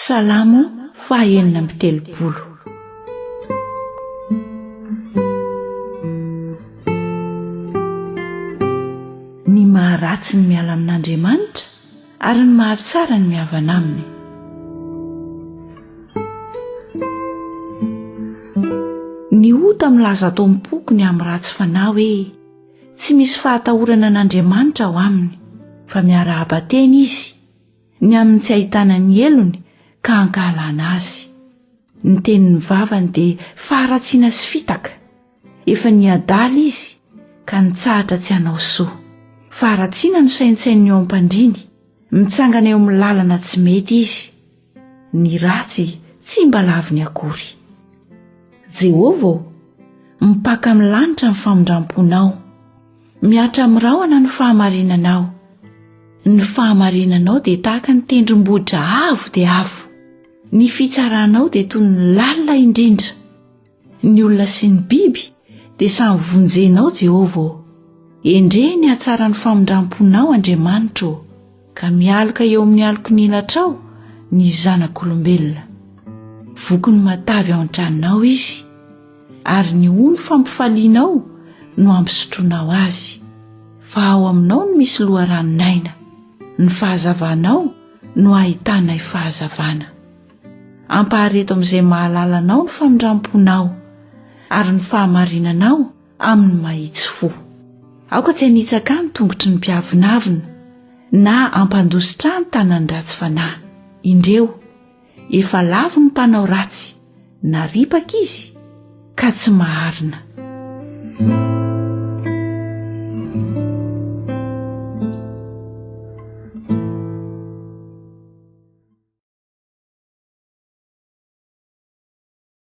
Salamo 4:30. Ny maharatsy ny miala amin'Andriamanitra ary ny mahatsara ny mihavana aminy. Ny ota milaza tao mipokony amin'ny ratsy fanahy hoe tsy misy fahatahorana an'Andriamanitra ao aminy, fa miara-habatena izy ny amin'ny tsy ahitana ny elony ka hankahalana azy. Ny tenin'ny vavany dia faharatsiana sy fitaka, efa niadaly izy ka nitsahatra tsy hanao soa. Faharatsiana no saintsainy eo am-pandriny, mitsangana eo amin'ny lalana tsy mety izy. Ny ratsy tsy mba laviny akory. Jehovah mipaka amin'ny lanitra ny famondram-ponao, miatra amin'ny rahona ny fahamarinanao. Ny fahamarinanao dia tahaka ny tendrombohitra avo dia avo, ny fitsaranao dia toy ny lalina indrindra. Ny olona sy ny biby dia samy vonjenao Jehovah. Endre ny hatsara ny famondram-ponao Andriamanitra, ka mialoka eo amin'ny aloko ny ilatrao ny zanak'olombelona. Vokony matavy ao an-tranonao izy, ary ny ony fampifalianao no ampisotronao azy. Fa ao aminao no misy loharanonaina, ny fahazavanao no ahitana fahazavana. Ampahareto amin'izay mahalalanao ny famondram-ponao ary ny fahamarinanao amin'ny mahitsy fo. Aoka tsy hanitsaka ny tongotry ny mpiavinavina na ampandositra ny tanany ratsy fanahy. Indreo efa lavo ny mpanao ratsy, naripaka izy ka tsy maharina.